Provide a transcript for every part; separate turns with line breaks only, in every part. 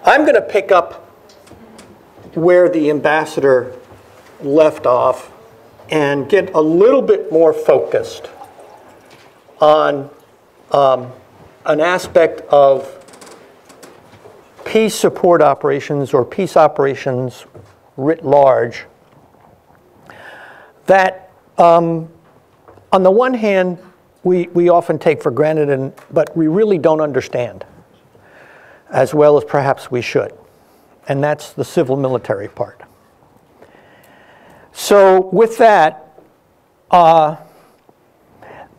I'm going to pick up where the ambassador left off and get a little bit more focused on an aspect of peace support operations or peace operations writ large that, on the one hand, we often take for granted, but we really don't understand as well as perhaps we should. And that's the civil military part. So with that,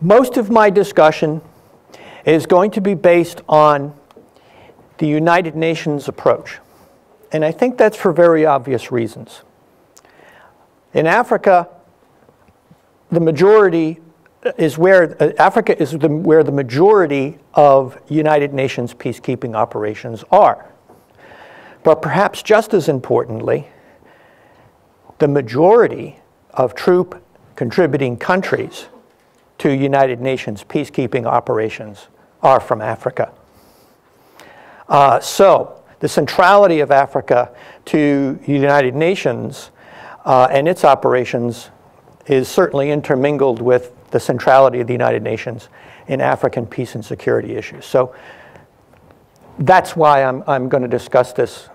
most of my discussion is going to be based on the United Nations approach. And I think that's for very obvious reasons. In Africa, the majority is where where the majority of United Nations peacekeeping operations are. But perhaps just as importantly, the majority of troop contributing countries to United Nations peacekeeping operations are from Africa. So the centrality of Africa to the United Nations and its operations is certainly intermingled with the centrality of the United Nations in African peace and security issues. So that's why I'm going to discuss this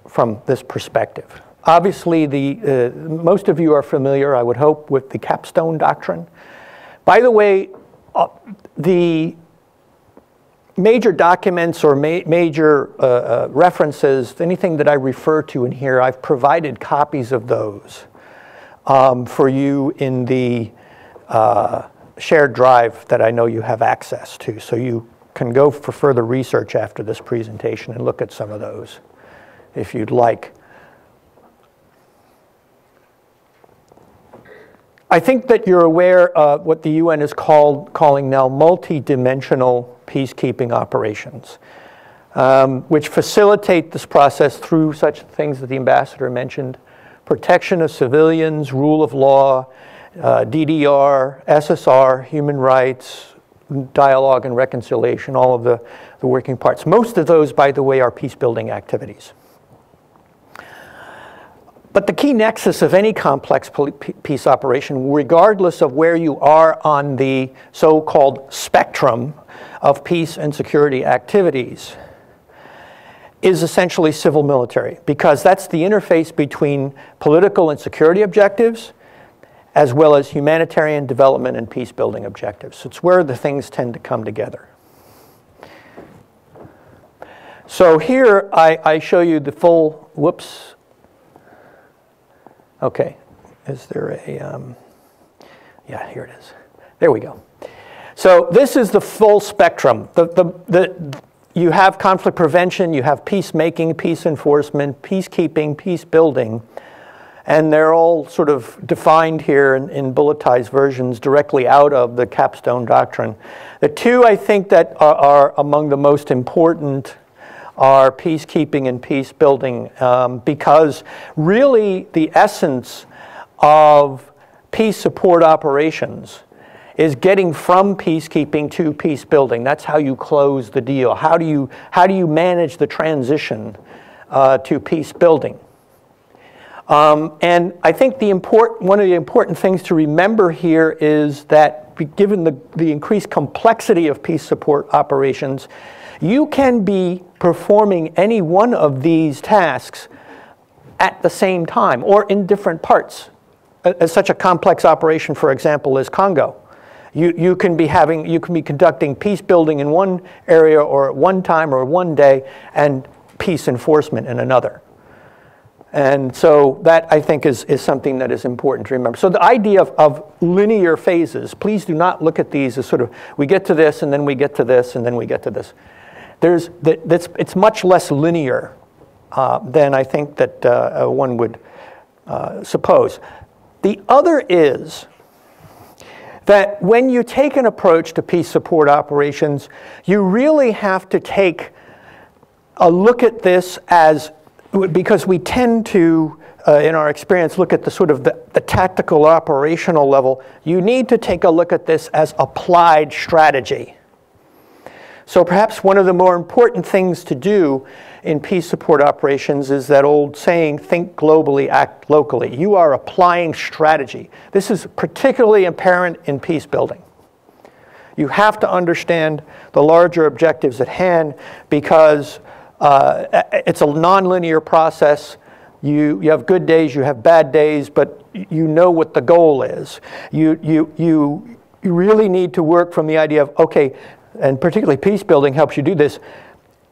from this perspective. Obviously, most of you are familiar, I would hope, with the capstone doctrine. By the way, the major documents or major references, anything that I refer to in here, I've provided copies of those for you in the shared drive that I know you have access to. So you can go for further research after this presentation and look at some of those if you'd like. I think that you're aware of what the UN is calling now multidimensional peacekeeping operations, which facilitate this process through such things that the ambassador mentioned: protection of civilians, rule of law, DDR, SSR, human rights, dialogue and reconciliation, all of the working parts. Most of those, by the way, are peace-building activities. But the key nexus of any complex peace operation, regardless of where you are on the so-called spectrum of peace and security activities, is essentially civil military, because that's the interface between political and security objectives, as well as humanitarian development and peace building objectives. It's where the things tend to come together. So here I show you the full, whoops. Okay, is there a, yeah, here it is. There we go. So this is the full spectrum. You have conflict prevention, you have peacemaking, peace enforcement, peacekeeping, peace building, and they're all sort of defined here in bulletized versions directly out of the capstone doctrine. The two I think that are among the most important are peacekeeping and peace building, because really the essence of peace support operations is getting from peacekeeping to peace building. That's how you close the deal. How do you manage the transition to peace building? And I think one of the important things to remember here is that given the increased complexity of peace support operations, you can be performing any one of these tasks at the same time or in different parts. As such a complex operation, for example, as Congo. You can be conducting peace building in one area or at one time or one day, and peace enforcement in another. And so that, I think, is something that is important to remember. So the idea of linear phases, please do not look at these as sort of, we get to this, and then we get to this, and then we get to this. It's much less linear than I think that one would suppose. The other is that when you take an approach to peace support operations, you really have to take a look at this as, because we tend to, in our experience, look at the sort of the tactical operational level. You need to take a look at this as applied strategy. So perhaps one of the more important things to do in peace support operations is that old saying, think globally, act locally. You are applying strategy. This is particularly apparent in peace building. You have to understand the larger objectives at hand because it's a nonlinear process. You have good days, you have bad days, but you know what the goal is. You really need to work from the idea of, okay, and particularly peace building helps you do this,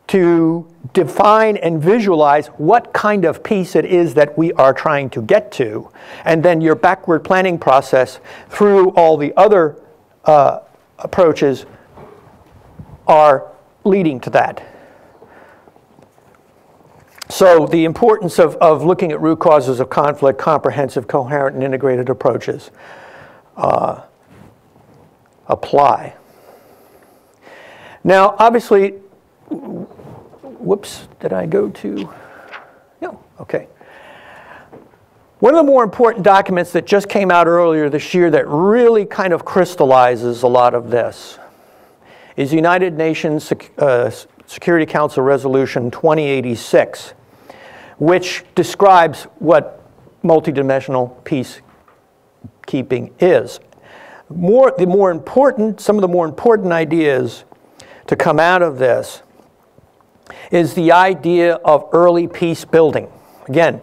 to define and visualize what kind of peace it is that we are trying to get to. And then your backward planning process through all the other approaches are leading to that. So the importance of looking at root causes of conflict, comprehensive, coherent, and integrated approaches apply. Now, obviously, whoops, did I go to? No, okay. One of the more important documents that just came out earlier this year that really kind of crystallizes a lot of this is the United Nations Security Council Resolution 2086, which describes what multidimensional peacekeeping is. Some of the more important ideas to come out of this is the idea of early peace building. Again,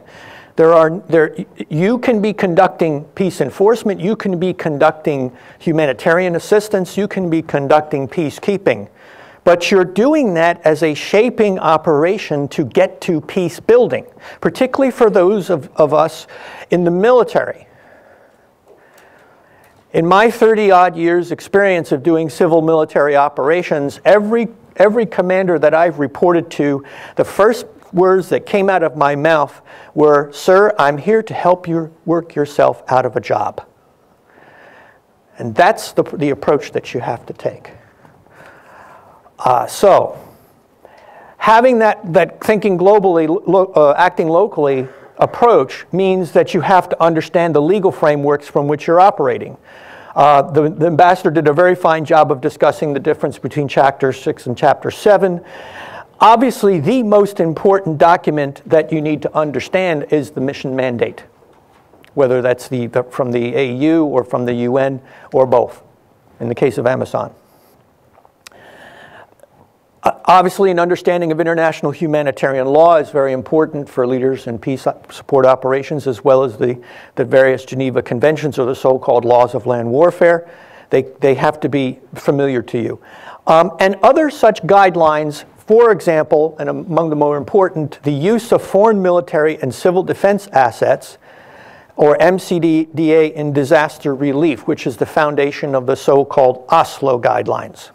you can be conducting peace enforcement, you can be conducting humanitarian assistance, you can be conducting peacekeeping, but you're doing that as a shaping operation to get to peace building, particularly for those of us in the military. In my 30-odd years experience of doing civil military operations, every commander that I've reported to, the first words that came out of my mouth were, "Sir, I'm here to help you work yourself out of a job." And that's the approach that you have to take. So, having that thinking globally, acting locally approach means that you have to understand the legal frameworks from which you're operating. The ambassador did a very fine job of discussing the difference between Chapter 6 and Chapter 7. Obviously, the most important document that you need to understand is the mission mandate, whether that's from the AU or from the UN or both, in the case of Amazon. Obviously, an understanding of international humanitarian law is very important for leaders in peace support operations, as well as the various Geneva Conventions, or the so-called laws of land warfare. They have to be familiar to you. And other such guidelines, for example, and among the more important, the use of foreign military and civil defense assets, or MCDA, in disaster relief, which is the foundation of the so-called Oslo guidelines,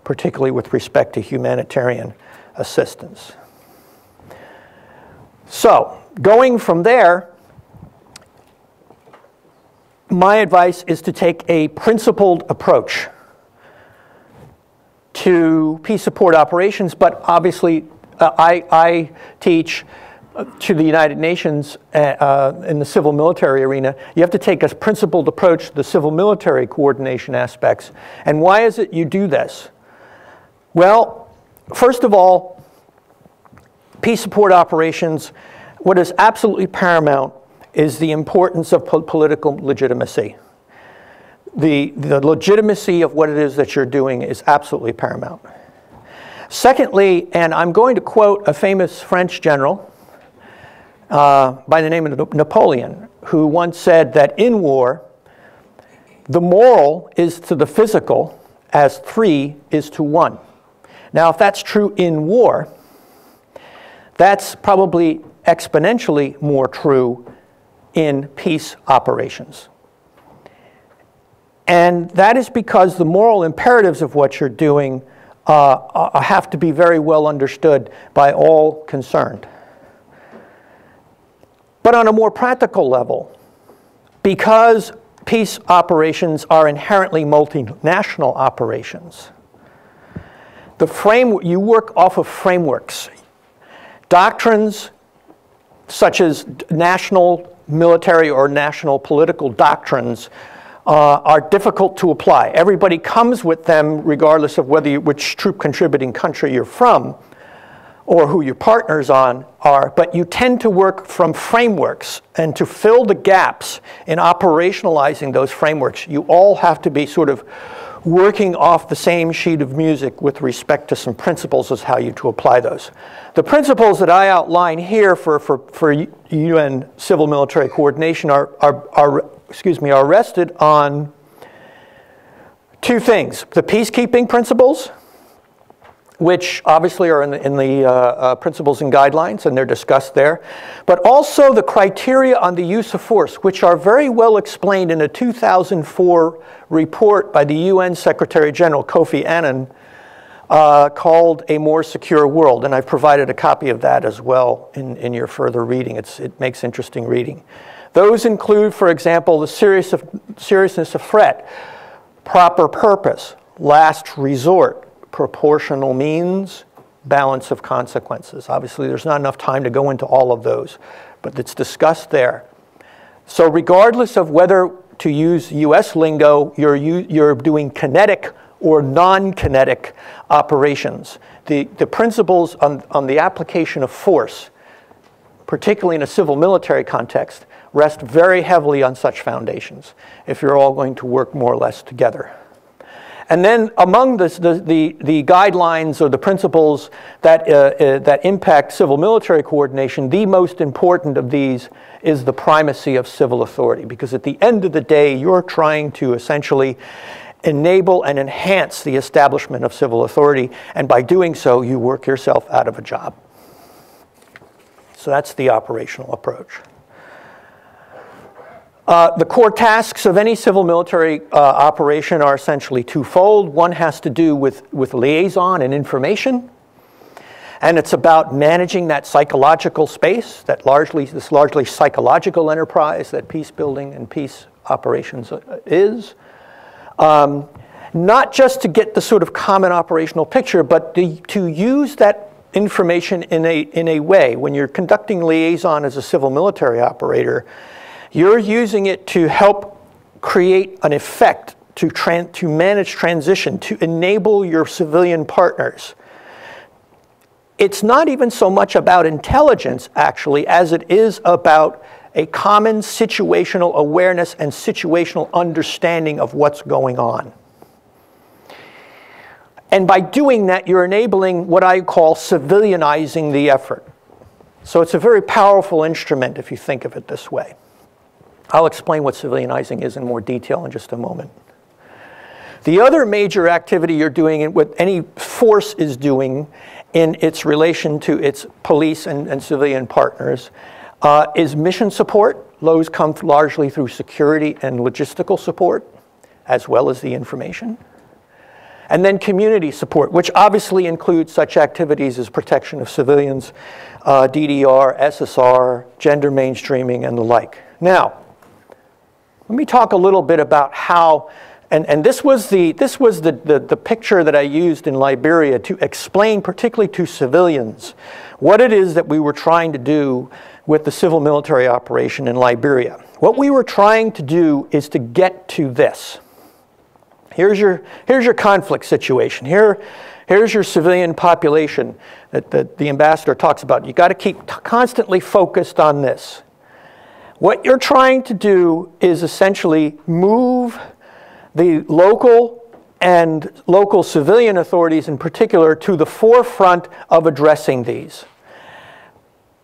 particularly with respect to humanitarian assistance. So, going from there, my advice is to take a principled approach to peace support operations, but obviously I teach to the United Nations in the civil military arena. You have to take a principled approach to the civil military coordination aspects. And why is it you do this? Well, first of all, peace support operations, what is absolutely paramount is the importance of political legitimacy. The legitimacy of what it is that you're doing is absolutely paramount. Secondly, and I'm going to quote a famous French general by the name of Napoleon, who once said that in war, the moral is to the physical as 3 is to 1. Now, if that's true in war, that's probably exponentially more true in peace operations. And that is because the moral imperatives of what you're doing have to be very well understood by all concerned. But on a more practical level, because peace operations are inherently multinational operations, you work off of frameworks. Doctrines such as national military or national political doctrines are difficult to apply. Everybody comes with them regardless of which troop contributing country you're from or who your partners are, but you tend to work from frameworks, and to fill the gaps in operationalizing those frameworks, you all have to be sort of working off the same sheet of music with respect to some principles as how you to apply those. The principles that I outline here for UN civil military coordination are rested on two things: the peacekeeping principles, which obviously are in the principles and guidelines, and they're discussed there, but also the criteria on the use of force, which are very well explained in a 2004 report by the UN Secretary General Kofi Annan called A More Secure World, and I've provided a copy of that as well in your further reading. It makes interesting reading. Those include, for example, the seriousness of threat, proper purpose, last resort, proportional means, balance of consequences. Obviously, there's not enough time to go into all of those, but it's discussed there. So regardless of whether, to use US lingo, you're doing kinetic or non-kinetic operations, the principles on the application of force, particularly in a civil military context, rest very heavily on such foundations if you're all going to work more or less together. And then among the guidelines or the principles that impact civil military coordination, the most important of these is the primacy of civil authority, because at the end of the day, you're trying to essentially enable and enhance the establishment of civil authority, and by doing so, you work yourself out of a job. So that's the operational approach. The core tasks of any civil military operation are essentially twofold. One has to do with liaison and information, and it's about managing that psychological space, this largely psychological enterprise that peace building and peace operations is. Not just to get the sort of common operational picture, but to use that information in a way. When you're conducting liaison as a civil military operator, you're using it to help create an effect, to manage transition, to enable your civilian partners. It's not even so much about intelligence, actually, as it is about a common situational awareness and situational understanding of what's going on. And by doing that, you're enabling what I call civilianizing the effort. So it's a very powerful instrument if you think of it this way. I'll explain what civilianizing is in more detail in just a moment. The other major activity you're doing, and what any force is doing in its relation to its police and civilian partners, is mission support. Those come largely through security and logistical support, as well as the information. And then community support, which obviously includes such activities as protection of civilians, DDR, SSR, gender mainstreaming, and the like. Now, let me talk a little bit about how, and this was the picture that I used in Liberia to explain, particularly to civilians, what it is that we were trying to do with the civil military operation in Liberia. What we were trying to do is to get to this. Here's your conflict situation. Here's your civilian population that the ambassador talks about. You've got to keep constantly focused on this. What you're trying to do is essentially move the local and local civilian authorities in particular to the forefront of addressing these.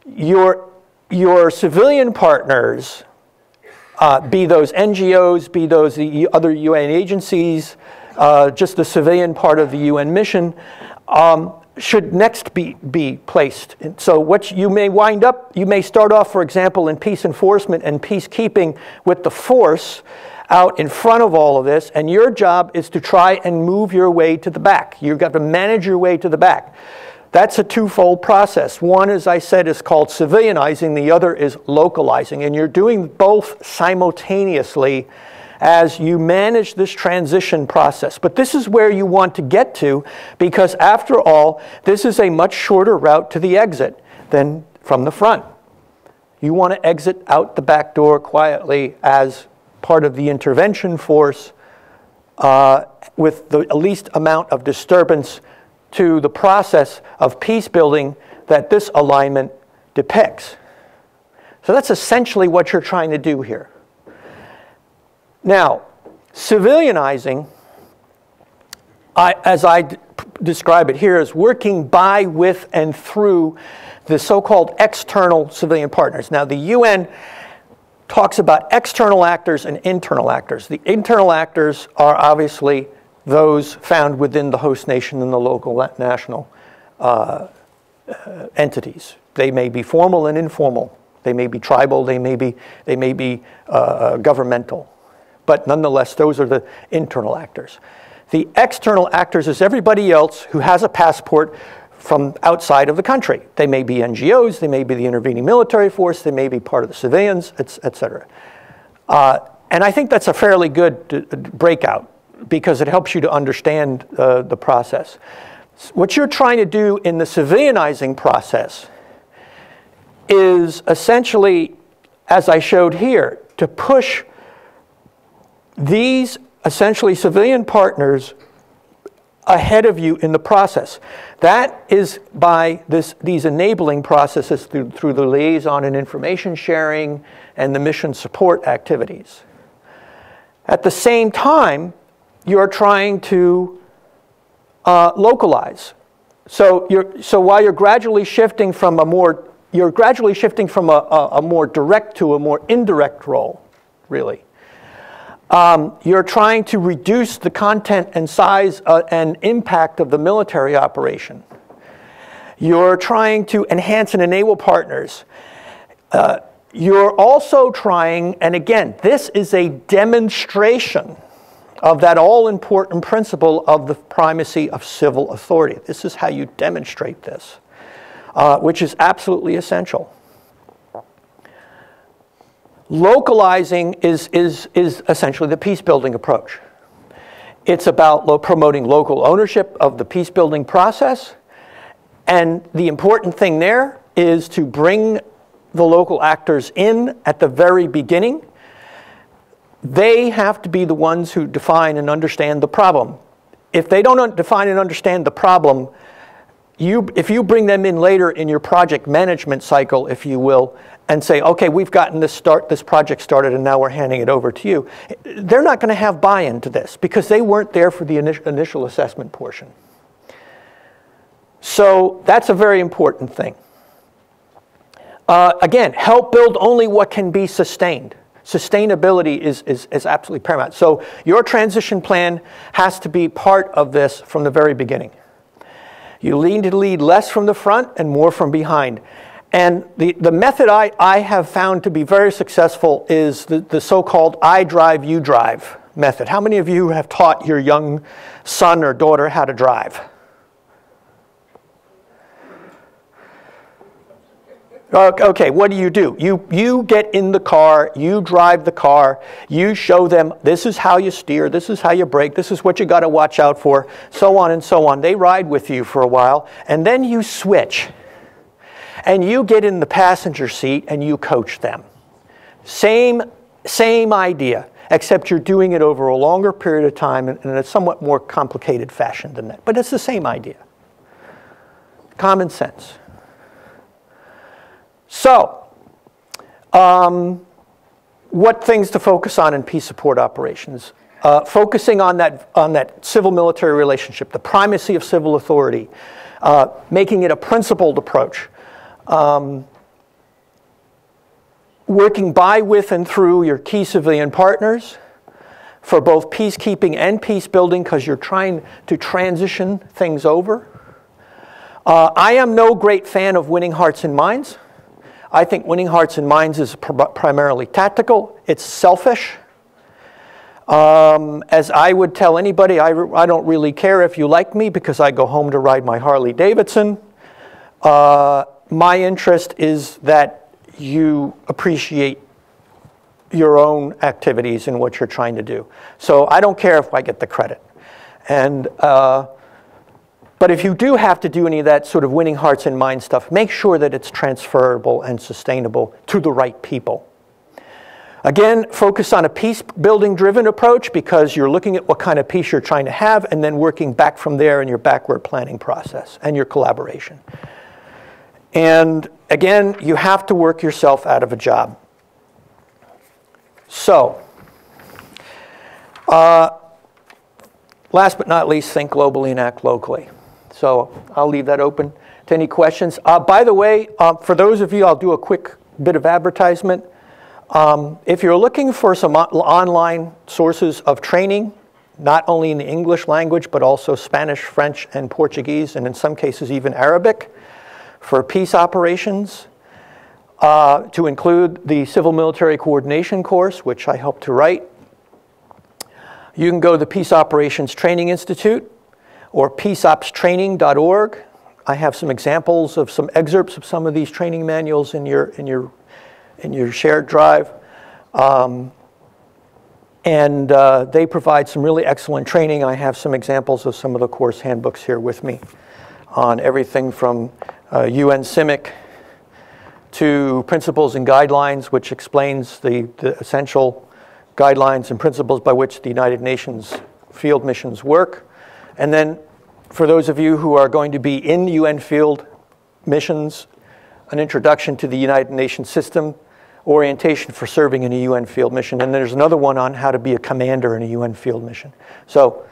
Your civilian partners, be those NGOs, be those the other UN agencies, just the civilian part of the UN mission, should next be placed. So what you may start off, for example, in peace enforcement and peacekeeping with the force out in front of all of this, and your job is to try and move your way to the back. You've got to manage your way to the back. That's a twofold process. One, as I said, is called civilianizing. The other is localizing. And you're doing both simultaneously as you manage this transition process. But this is where you want to get to, because after all, this is a much shorter route to the exit than from the front. You want to exit out the back door quietly as part of the intervention force with the least amount of disturbance to the process of peace building that this alignment depicts. So that's essentially what you're trying to do here. Now, civilianizing, as I describe it here, is working by, with, and through the so-called external civilian partners. Now, the UN talks about external actors and internal actors. The internal actors are obviously those found within the host nation and the local national entities. They may be formal and informal. They may be tribal. They may be governmental. But nonetheless, those are the internal actors. The external actors is everybody else who has a passport from outside of the country. They may be NGOs, they may be the intervening military force, they may be part of the civilians, et cetera. And I think that's a fairly good breakout because it helps you to understand the process. What you're trying to do in the civilianizing process is essentially, as I showed here, to push these essentially civilian partners ahead of you in the process. That is by these enabling processes through the liaison and information sharing and the mission support activities. At the same time, you're trying to localize. So while you're gradually shifting from a more direct to a more indirect role, really. You're trying to reduce the content and size and impact of the military operation. You're trying to enhance and enable partners. You're also trying, and again, this is a demonstration of that all-important principle of the primacy of civil authority. This is how you demonstrate this, which is absolutely essential. Localizing is essentially the peace-building approach. It's about promoting local ownership of the peace-building process. And the important thing there is to bring the local actors in at the very beginning. They have to be the ones who define and understand the problem. If they don't define and understand the problem, if you bring them in later in your project management cycle, if you will, and say, okay, we've gotten this project started and now we're handing it over to you, they're not going to have buy-in to this because they weren't there for the initial assessment portion. So that's a very important thing. Again, help build only what can be sustained. Sustainability is absolutely paramount. So your transition plan has to be part of this from the very beginning. You need to lead less from the front and more from behind. And the method I have found to be very successful is the so-called I drive, you drive method. How many of you have taught your young son or daughter how to drive? Okay, what do? You get in the car, you drive the car, you show them this is how you steer, this is how you brake, this is what you got to watch out for, so on and so on. They ride with you for a while, and then you switch. And you get in the passenger seat and you coach them. Same idea, except you're doing it over a longer period of time and in a somewhat more complicated fashion than that. But it's the same idea. Common sense. So, what things to focus on in peace support operations? Focusing on that civil-military relationship, the primacy of civil authority, making it a principled approach. Working by, with, and through your key civilian partners for both peacekeeping and peace building because you're trying to transition things over. I am no great fan of winning hearts and minds. I think winning hearts and minds is primarily tactical. It's selfish. As I would tell anybody, I don't really care if you like me because I go home to ride my Harley Davidson. My interest is that you appreciate your own activities and what you're trying to do. So I don't care if I get the credit. And, but if you do have to do any of that sort of winning hearts and minds stuff, make sure that it's transferable and sustainable to the right people. Again, focus on a peace-building driven approach because you're looking at what kind of peace you're trying to have and then working back from there in your backward planning process and your collaboration. And again, you have to work yourself out of a job. So, last but not least, think globally and act locally. So I'll leave that open to any questions. By the way, for those of you, I'll do a quick bit of advertisement. If you're looking for some online sources of training, not only in the English language, but also Spanish, French, and Portuguese, and in some cases even Arabic, for peace operations, to include the Civil Military Coordination course, which I helped to write, you can go to the Peace Operations Training Institute or peaceopstraining.org. I have some examples of some excerpts of some of these training manuals in your shared drive. They provide some really excellent training. I have some examples of some of the course handbooks here with me on everything from UN CIMIC to Principles and Guidelines, which explains the essential guidelines and principles by which the United Nations field missions work. And then for those of you who are going to be in UN field missions, an introduction to the United Nations system, orientation for serving in a UN field mission, and there's another one on how to be a commander in a UN field mission. So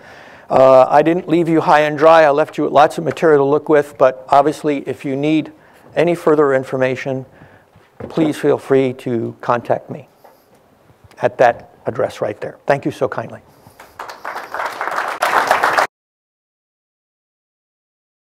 I didn't leave you high and dry. I left you with lots of material to look with, but obviously if you need any further information, please feel free to contact me at that address right there. Thank you so kindly.